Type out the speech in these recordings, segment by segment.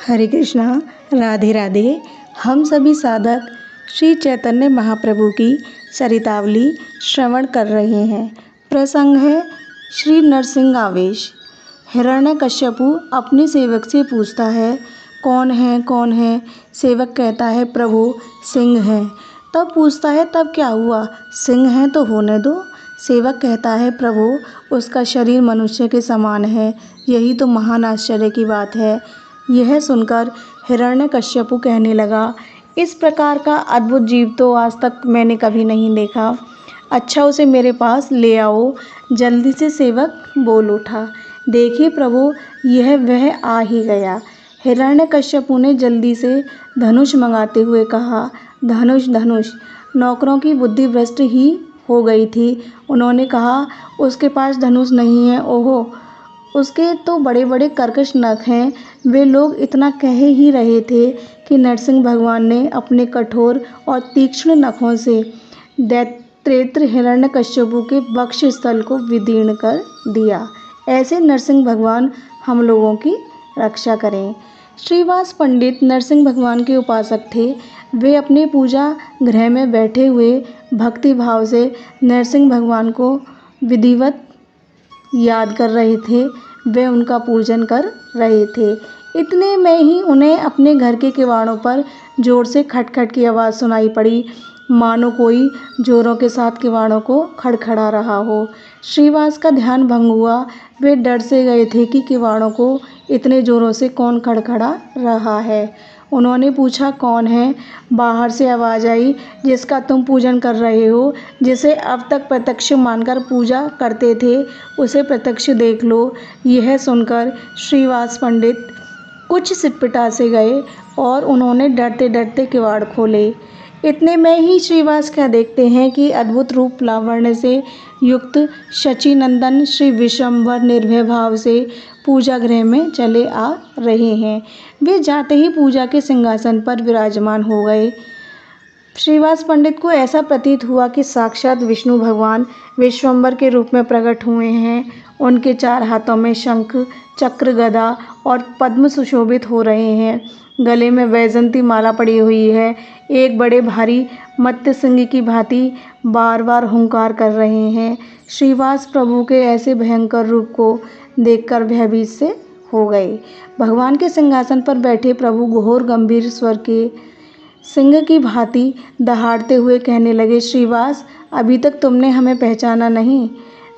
हरे कृष्णा, राधे राधे। हम सभी साधक श्री चैतन्य महाप्रभु की चरितावली श्रवण कर रहे हैं। प्रसंग है श्री नरसिंह आवेश। हिरण्यकश्यपु अपने सेवक से पूछता है, कौन है कौन है? सेवक कहता है, प्रभु सिंह है। तब पूछता है, तब क्या हुआ? सिंह है तो होने दो। सेवक कहता है, प्रभु उसका शरीर मनुष्य के समान है, यही तो महान आश्चर्य की बात है। यह सुनकर हिरण्यकश्यपु कहने लगा, इस प्रकार का अद्भुत जीव तो आज तक मैंने कभी नहीं देखा। अच्छा, उसे मेरे पास ले आओ। जल्दी से सेवक बोल उठा। देखिए प्रभु, यह वह आ ही गया। हिरण्यकश्यपु ने जल्दी से धनुष मंगाते हुए कहा, धनुष धनुष। नौकरों की बुद्धि भ्रष्ट ही हो गई थी। उन्होंने कहा, उसके पास धनुष नहीं है। ओहो, उसके तो बड़े बड़े कर्कश नख हैं। वे लोग इतना कह ही रहे थे कि नरसिंह भगवान ने अपने कठोर और तीक्ष्ण नखों से दैत्येत्र हिरण्यकश्यपु के वक्षस्थल को विदीर्ण कर दिया। ऐसे नरसिंह भगवान हम लोगों की रक्षा करें। श्रीवास पंडित नरसिंह भगवान के उपासक थे। वे अपने पूजा गृह में बैठे हुए भक्ति भाव से नरसिंह भगवान को विधिवत याद कर रहे थे। वे उनका पूजन कर रहे थे। इतने में ही उन्हें अपने घर के किवाड़ों पर जोर से खटखट की आवाज़ सुनाई पड़ी, मानो कोई जोरों के साथ किवाड़ों को खड़खड़ा रहा हो। श्रीवास का ध्यान भंग हुआ। वे डर से गए थे कि किवाड़ों को इतने जोरों से कौन खड़खड़ा रहा है। उन्होंने पूछा, कौन है? बाहर से आवाज़ आई, जिसका तुम पूजन कर रहे हो, जिसे अब तक प्रत्यक्ष मानकर पूजा करते थे, उसे प्रत्यक्ष देख लो। यह सुनकर श्रीवास पंडित कुछ सिटपिटा से गए और उन्होंने डरते डरते किवाड़ खोले। इतने में ही श्रीवास क्या देखते हैं कि अद्भुत रूप लावण्य से युक्त शचीनंदन श्री विश्वम्भर निर्भय भाव से पूजा गृह में चले आ रहे हैं। वे जाते ही पूजा के सिंहासन पर विराजमान हो गए। श्रीवास पंडित को ऐसा प्रतीत हुआ कि साक्षात विष्णु भगवान विश्वम्भर के रूप में प्रकट हुए हैं। उनके 4 हाथों में शंख, चक्र, गदा और पद्म सुशोभित हो रहे हैं। गले में वैजंती माला पड़ी हुई है। एक बड़े भारी मत्स्य सिंह की भांति बार बार हुंकार कर रहे हैं। श्रीवास प्रभु के ऐसे भयंकर रूप को देखकर भयभीत से हो गए। भगवान के सिंहासन पर बैठे प्रभु घोर गंभीर स्वर के सिंह की भांति दहाड़ते हुए कहने लगे, श्रीवास, अभी तक तुमने हमें पहचाना नहीं।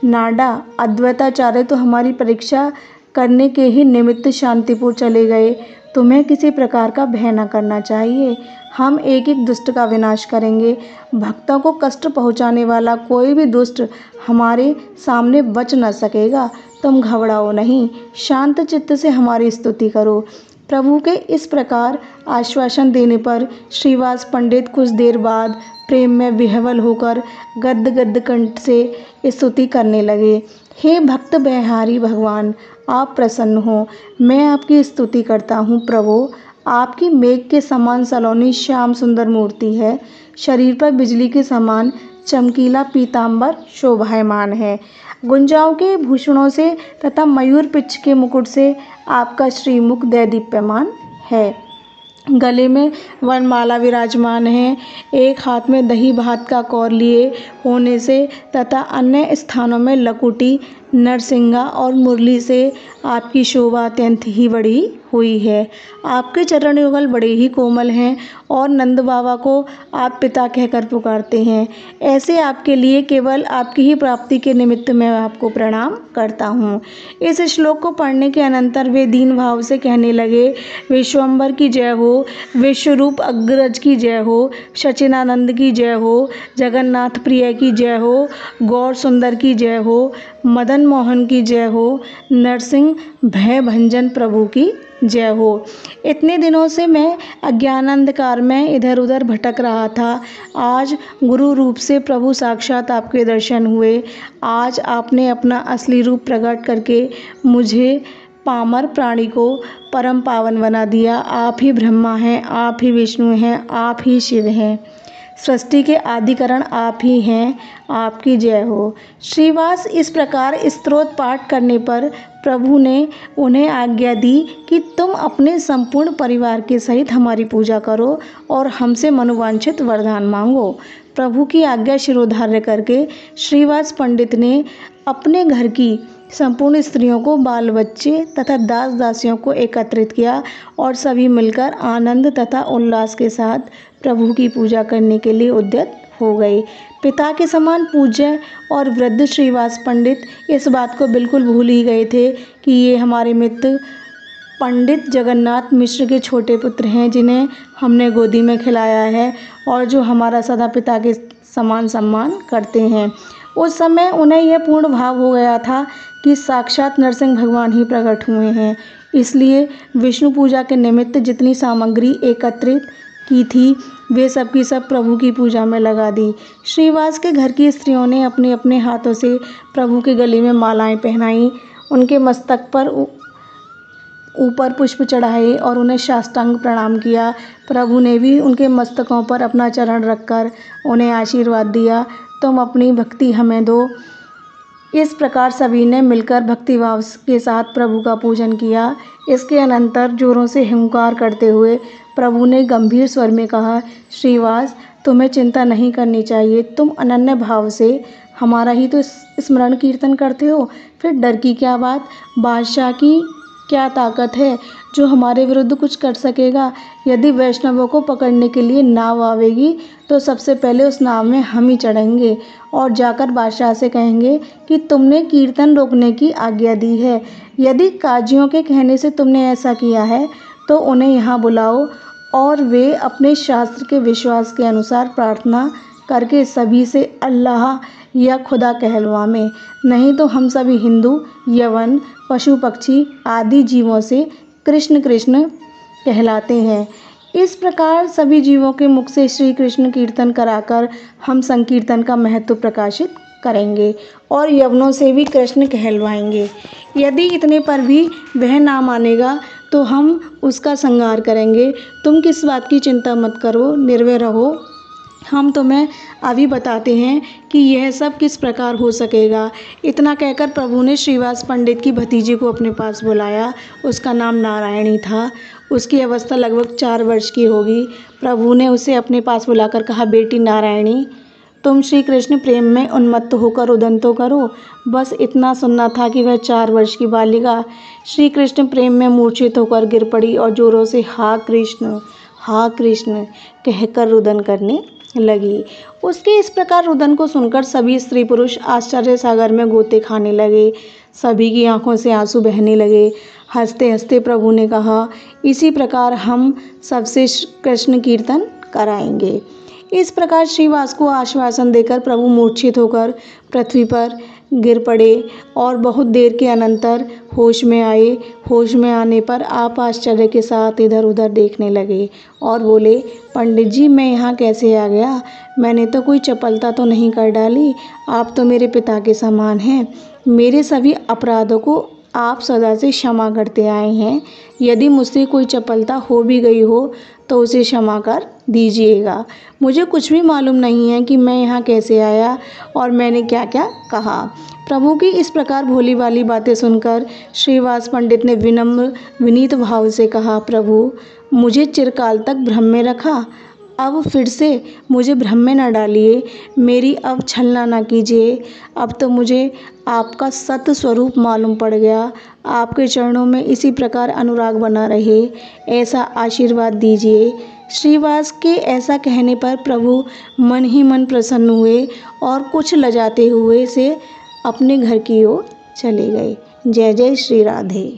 नाडा अद्वैताचार्य तो हमारी परीक्षा करने के ही निमित्त शांतिपुर चले गए। तुम्हें किसी प्रकार का भय न करना चाहिए। हम एक एक दुष्ट का विनाश करेंगे। भक्तों को कष्ट पहुंचाने वाला कोई भी दुष्ट हमारे सामने बच न सकेगा। तुम घबराओ नहीं, शांत चित्त से हमारी स्तुति करो। प्रभु के इस प्रकार आश्वासन देने पर श्रीवास पंडित कुछ देर बाद प्रेम में विह्वल होकर गद्य गद्य कंठ से स्तुति करने लगे। हे भक्त बहिहारी भगवान, आप प्रसन्न हो। मैं आपकी स्तुति करता हूँ प्रभु। आपकी मेघ के समान सलोनी श्याम सुंदर मूर्ति है। शरीर पर बिजली के समान चमकीला पीताम्बर शोभायमान है। गुंजाओं के भूषणों से तथा मयूर पिच्छ के मुकुट से आपका श्रीमुख दैदीप्यमान है। गले में वनमाला विराजमान है। एक हाथ में दही भात का कौर लिए होने से तथा अन्य स्थानों में लकुटी, नरसिंगा और मुरली से आपकी शोभा अत्यंत ही बढ़ी हुई है। आपके चरण युगल बड़े ही कोमल हैं और नंद बाबा को आप पिता कहकर पुकारते हैं। ऐसे आपके लिए केवल आपकी ही प्राप्ति के निमित्त मैं आपको प्रणाम करता हूँ। इस श्लोक को पढ़ने के अनंतर वे दीन भाव से कहने लगे, विश्वम्भर की जय हो, विश्वरूप अग्रज की जय हो, सच्चिदानंद की जय हो, जगन्नाथ प्रिय की जय हो, गौर सुंदर की जय हो, मदन मोहन की जय हो, नरसिंह भय भंजन प्रभु की जय हो। इतने दिनों से मैं अज्ञान अंधकार में इधर उधर भटक रहा था। आज गुरु रूप से प्रभु साक्षात आपके दर्शन हुए। आज आपने अपना असली रूप प्रकट करके मुझे पामर प्राणी को परम पावन बना दिया। आप ही ब्रह्मा हैं, आप ही विष्णु हैं, आप ही शिव हैं। सृष्टि के आदिकरण आप ही हैं, आपकी जय हो। श्रीवास इस प्रकार स्तोत्र पाठ करने पर प्रभु ने उन्हें आज्ञा दी कि तुम अपने संपूर्ण परिवार के सहित हमारी पूजा करो और हमसे मनोवांछित वरदान मांगो। प्रभु की आज्ञा शिरोधार्य करके श्रीवास पंडित ने अपने घर की संपूर्ण स्त्रियों को, बाल बच्चे तथा दास दासियों को एकत्रित किया और सभी मिलकर आनंद तथा उल्लास के साथ प्रभु की पूजा करने के लिए उद्यत हो गए। पिता के समान पूज्य और वृद्ध श्रीवास पंडित इस बात को बिल्कुल भूल ही गए थे कि ये हमारे मित्र पंडित जगन्नाथ मिश्र के छोटे पुत्र हैं, जिन्हें हमने गोदी में खिलाया है और जो हमारा सदा पिता के समान सम्मान करते हैं। उस समय उन्हें यह पूर्ण भाव हो गया था कि साक्षात नरसिंह भगवान ही प्रकट हुए हैं। इसलिए विष्णु पूजा के निमित्त जितनी सामग्री एकत्रित की थी वे सब की सब प्रभु की पूजा में लगा दी। श्रीवास के घर की स्त्रियों ने अपने अपने हाथों से प्रभु के गले में मालाएं पहनाई, उनके मस्तक पर ऊपर पुष्प चढ़ाए और उन्हें साष्टांग प्रणाम किया। प्रभु ने भी उनके मस्तकों पर अपना चरण रखकर उन्हें आशीर्वाद दिया, तुम अपनी भक्ति हमें दो। इस प्रकार सभी ने मिलकर भक्तिभाव के साथ प्रभु का पूजन किया। इसके अनंतर जोरों से हुंकार करते हुए प्रभु ने गंभीर स्वर में कहा, श्रीवास तुम्हें चिंता नहीं करनी चाहिए, तुम अनन्य भाव से हमारा ही तो स्मरण कीर्तन करते हो, फिर डर की क्या बात। बादशाह की क्या ताकत है जो हमारे विरुद्ध कुछ कर सकेगा। यदि वैष्णवों को पकड़ने के लिए नाव आवेगी तो सबसे पहले उस नाव में हम ही चढ़ेंगे और जाकर बादशाह से कहेंगे कि तुमने कीर्तन रोकने की आज्ञा दी है। यदि काजियों के कहने से तुमने ऐसा किया है तो उन्हें यहाँ बुलाओ और वे अपने शास्त्र के विश्वास के अनुसार प्रार्थना करके सभी से अल्लाह या खुदा कहलवाएं, नहीं तो हम सभी हिंदू, यवन, पशु पक्षी आदि जीवों से कृष्ण कृष्ण कहलाते हैं। इस प्रकार सभी जीवों के मुख से श्री कृष्ण कीर्तन कराकर हम संकीर्तन का महत्व प्रकाशित करेंगे और यवनों से भी कृष्ण कहलवाएंगे। यदि इतने पर भी वह ना मानेगा तो हम उसका संहार करेंगे। तुम किस बात की चिंता मत करो, निर्भय रहो, हम तुम्हें अभी बताते हैं कि यह सब किस प्रकार हो सकेगा। इतना कहकर प्रभु ने श्रीवास पंडित की भतीजी को अपने पास बुलाया। उसका नाम नारायणी था। उसकी अवस्था लगभग 4 वर्ष की होगी। प्रभु ने उसे अपने पास बुलाकर कहा, बेटी नारायणी, तुम श्री कृष्ण प्रेम में उन्मत्त होकर रुदन तो करो। बस इतना सुनना था कि वह 4 वर्ष की बालिका श्री कृष्ण प्रेम में मूर्छित होकर गिर पड़ी और जोरों से हा कृष्ण कहकर रुदन करने लगी। उसके इस प्रकार रुदन को सुनकर सभी स्त्री पुरुष आश्चर्य सागर में गोते खाने लगे। सभी की आंखों से आंसू बहने लगे। हंसते हंसते प्रभु ने कहा, इसी प्रकार हम सबसे कृष्ण कीर्तन कराएंगे। इस प्रकार श्रीवास को आश्वासन देकर प्रभु मूर्छित होकर पृथ्वी पर गिर पड़े और बहुत देर के अनंतर होश में आए। होश में आने पर आप आश्चर्य के साथ इधर उधर देखने लगे और बोले, पंडित जी मैं यहाँ कैसे आ गया? मैंने तो कोई चपलता तो नहीं कर डाली। आप तो मेरे पिता के समान हैं। मेरे सभी अपराधों को आप सदा से क्षमा करते आए हैं। यदि मुझसे कोई चपलता हो भी गई हो तो उसे क्षमा कर दीजिएगा। मुझे कुछ भी मालूम नहीं है कि मैं यहाँ कैसे आया और मैंने क्या क्या कहा। प्रभु की इस प्रकार भोली भाली बातें सुनकर श्रीवास पंडित ने विनम्र विनीत भाव से कहा, प्रभु मुझे चिरकाल तक भ्रम में रखा, अब फिर से मुझे भ्रम में न डालिए, मेरी अब छलना न कीजिए। अब तो मुझे आपका सत्य स्वरूप मालूम पड़ गया। आपके चरणों में इसी प्रकार अनुराग बना रहे, ऐसा आशीर्वाद दीजिए। श्रीवास के ऐसा कहने पर प्रभु मन ही मन प्रसन्न हुए और कुछ लजाते हुए से अपने घर की ओर चले गए। जय जय श्री राधे।